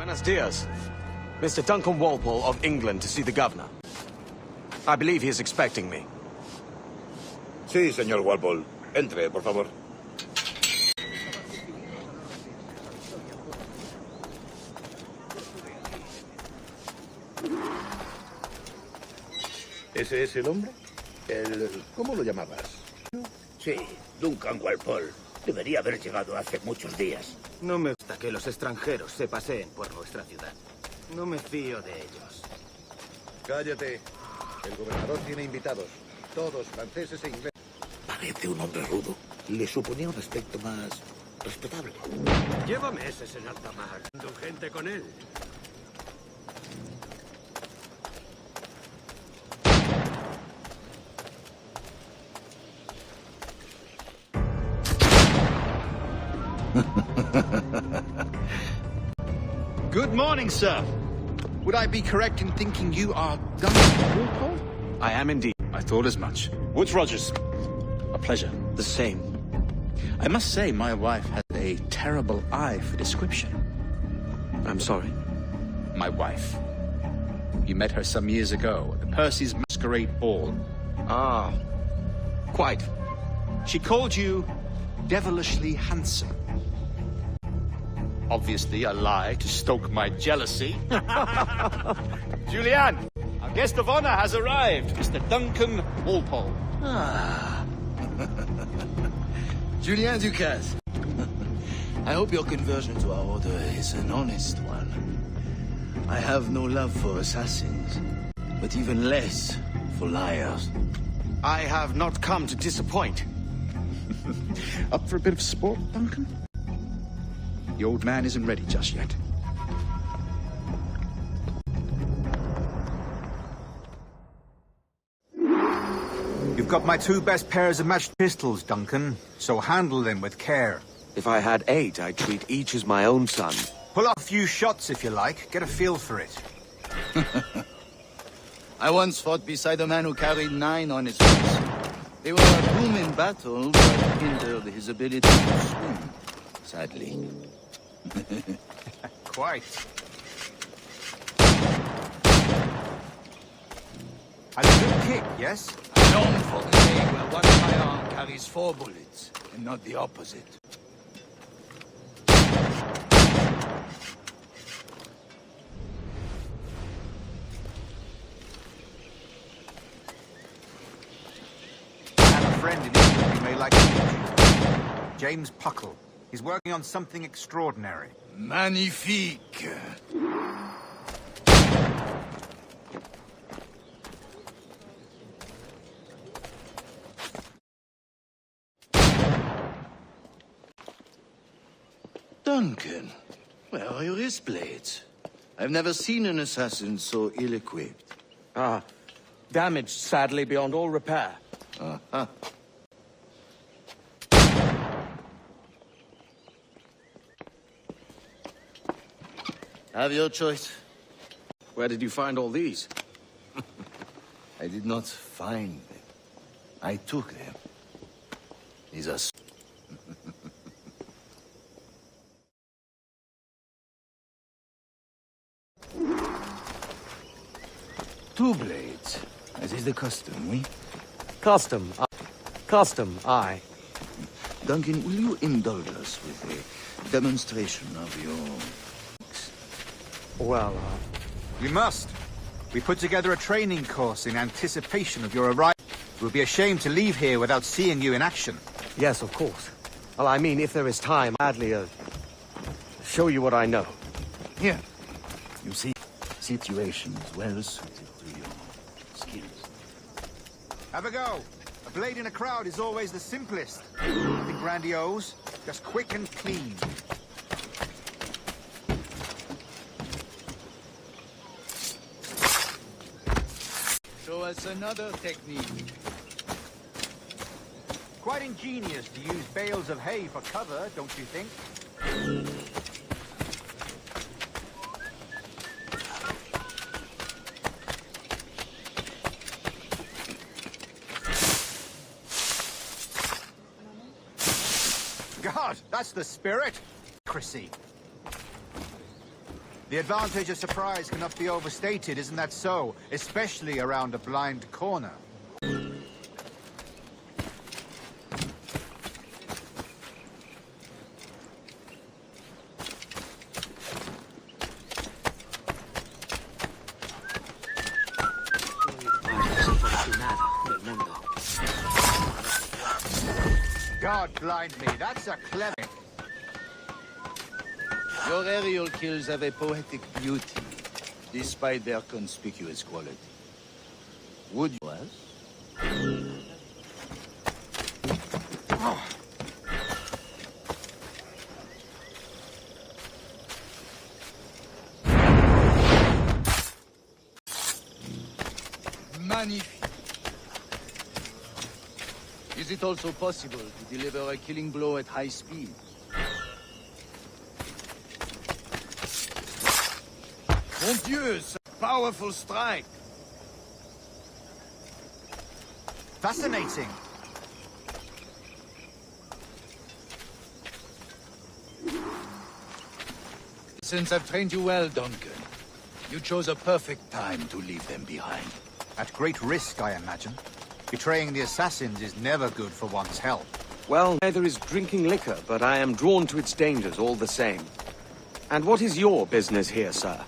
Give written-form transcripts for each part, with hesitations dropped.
Buenos dias. Mr. Duncan Walpole of England to see the governor. I believe he is expecting me. Sí, señor Walpole. Entre, por favor. ¿Ese es el hombre? ¿Cómo lo llamabas? Sí, Duncan Walpole. Debería haber llegado hace muchos días. No me gusta que los extranjeros se paseen por nuestra ciudad. No me fío de ellos. Cállate. El gobernador tiene invitados. Todos franceses e ingleses. Parece un hombre rudo. Le suponía un aspecto más respetable. Lleva meses en alta mar, dando gente con él. Good morning, sir. Would I be correct in thinking you are Duncan Walpole? I am indeed. I thought as much. Woods Rogers. A pleasure. The same. I must say, my wife has a terrible eye for description. I'm sorry. My wife. You met her some years ago at the Percy's Masquerade Ball. Ah, quite. She called you devilishly handsome. Obviously a lie to stoke my jealousy. Julianne, our guest of honor has arrived, Mr. Duncan Walpole. Ah. Julien Ducasse. I hope your conversion to our order is an honest one. I have no love for assassins, but even less for liars. I have not come to disappoint. Up for a bit of sport, Duncan? The old man isn't ready just yet. You've got my two best pairs of matched pistols, Duncan, so handle them with care. If I had 8, I'd treat each as my own son. Pull off a few shots if you like, get a feel for it. I once fought beside a man who carried 9 on his face. They were a boom in battle, but hindered his ability to swim, sadly. Quite. A good kick, yes? Known for the day where one firearm carries 4 bullets, and not the opposite. I have a friend in England you may like to meet. James Puckle. He's working on something extraordinary. Magnifique! Duncan, where are your wrist blades? I've never seen an assassin so ill-equipped. Ah, damaged sadly beyond all repair. Uh-huh. Have your choice. Where did you find all these? I did not find them. I took them. These are... Two blades, as is the custom, oui? Custom. Custom, aye. Duncan, will you indulge us with a demonstration of your... Well, We must. We put together a training course in anticipation of your arrival. We'll be ashamed to leave here without seeing you in action. yes, of course. Well, I mean, if there is time, I'd gladly show you what I know. Here. You see, situations well suited to your skills. Have a go. A blade in a crowd is always the simplest. Nothing grandiose, just quick and clean. Show us another technique. Quite ingenious to use bales of hay for cover, don't you think? God, that's the spirit. Chrissy. The advantage of surprise cannot be overstated, isn't that so? Especially around a blind corner. God blind me, that's a clever... Your aerial kills have a poetic beauty, despite their conspicuous quality. Would you ask? Magnifique. Is it also possible to deliver a killing blow at high speed? Mon Dieu, it's a powerful strike. Fascinating. Since I've trained you well, Duncan, you chose a perfect time to leave them behind. At great risk, I imagine. Betraying the assassins is never good for one's health. Well, neither is drinking liquor, but I am drawn to its dangers all the same. And what is your business here, sir?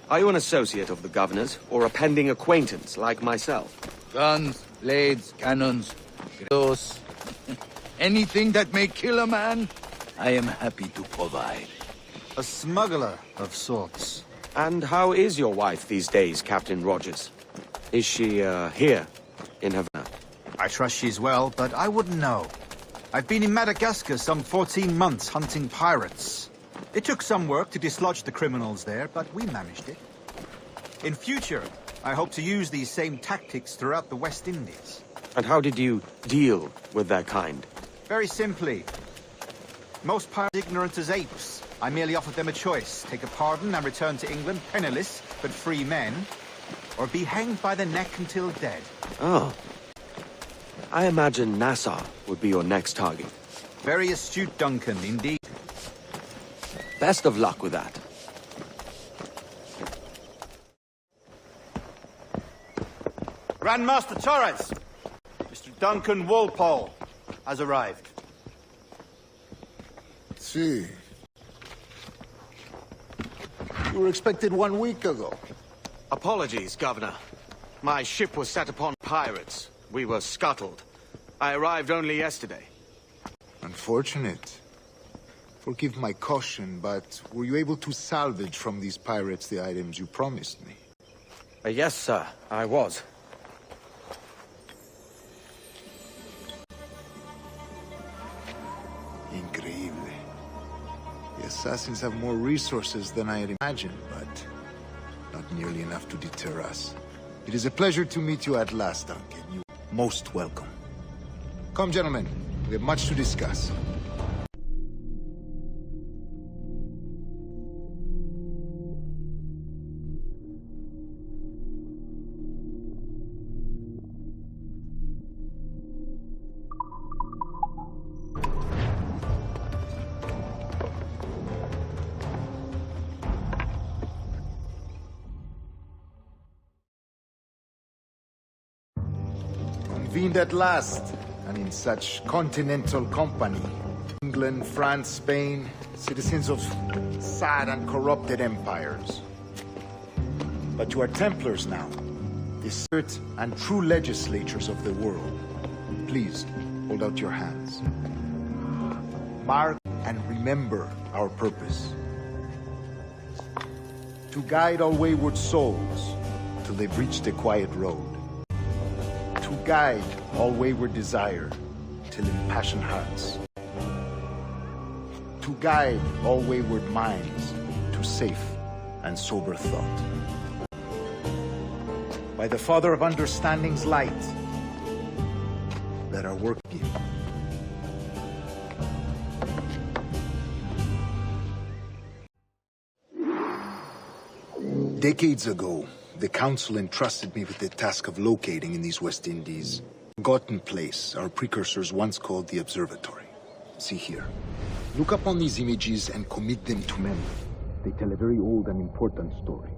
Are you an associate of the governor's, or a pending acquaintance like myself? Guns, blades, cannons, grills, anything that may kill a man, I am happy to provide. A smuggler of sorts. And how is your wife these days, Captain Rogers? Is she, here, in Havana? I trust she's well, but I wouldn't know. I've been in Madagascar some 14 months hunting pirates. It took some work to dislodge the criminals there, but we managed it. In future, I hope to use these same tactics throughout the West Indies. And how did you deal with their kind? Very simply. Most pirates are ignorant as apes. I merely offered them a choice. Take a pardon and return to England penniless, but free men, or be hanged by the neck until dead. Oh. I imagine Nassau would be your next target. Very astute, Duncan, indeed. Best of luck with that. Grandmaster Torres! Mr. Duncan Walpole has arrived. See. You were expected 1 week ago. Apologies, Governor. My ship was set upon pirates. We were scuttled. I arrived only yesterday. Unfortunate. Forgive my caution, but were you able to salvage from these pirates the items you promised me? Yes, sir, I was. Increíble. The assassins have more resources than I had imagined, but not nearly enough to deter us. It is a pleasure to meet you at last, Duncan. You are most welcome. Come, gentlemen. We have much to discuss. Convened at last, and in such continental company. England, France, Spain, citizens of sad and corrupted empires. But you are Templars now, the spirit and true legislators of the world. Please, hold out your hands. Mark and remember our purpose. To guide all wayward souls till they've reached the quiet road. To guide all wayward desire till impassioned hearts. To guide all wayward minds to safe and sober thought. By the Father of Understanding's light, let our work begin. Decades ago, the Council entrusted me with the task of locating in these West Indies a forgotten place our precursors once called the Observatory. See here. Look upon these images and commit them to memory. They tell a very old and important story.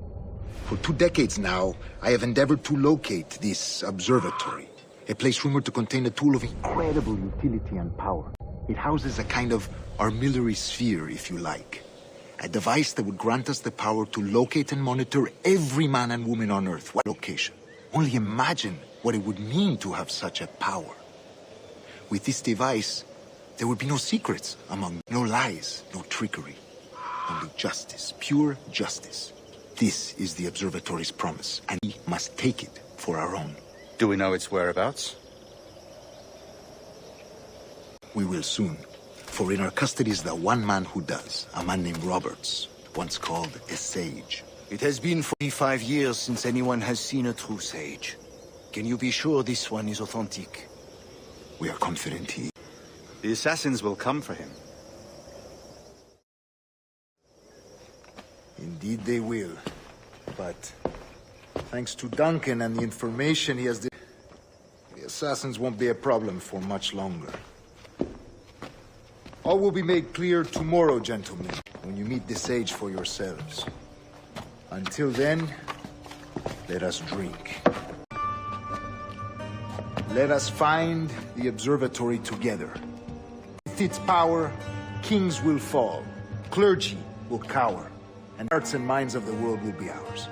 For 2 decades now, I have endeavored to locate this observatory. A place rumored to contain a tool of incredible utility and power. It houses a kind of armillary sphere, if you like. A device that would grant us the power to locate and monitor every man and woman on Earth, what location. Only imagine what it would mean to have such a power. With this device, there would be no secrets no lies, no trickery. Only justice, pure justice. This is the observatory's promise, and we must take it for our own. Do we know its whereabouts? We will soon. For in our custody is the one man who does, a man named Roberts, once called a sage. It has been 45 years since anyone has seen a true sage. Can you be sure this one is authentic? We are confident he... The assassins will come for him. Indeed they will. But thanks to Duncan and the information he has... The assassins won't be a problem for much longer. All will be made clear tomorrow, gentlemen, when you meet the sage for yourselves. Until then, let us drink. Let us find the observatory together. With its power, kings will fall, clergy will cower, and hearts and minds of the world will be ours.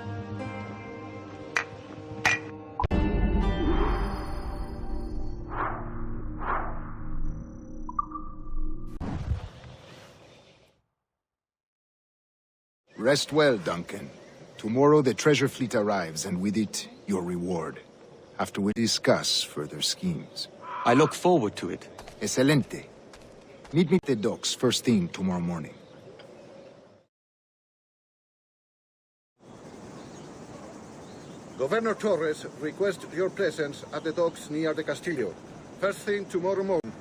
Rest well, Duncan. Tomorrow the treasure fleet arrives, and with it, your reward. After we discuss further schemes. I look forward to it. Excelente. Meet me at the docks first thing tomorrow morning. Governor Torres requests your presence at the docks near the Castillo. First thing tomorrow morning.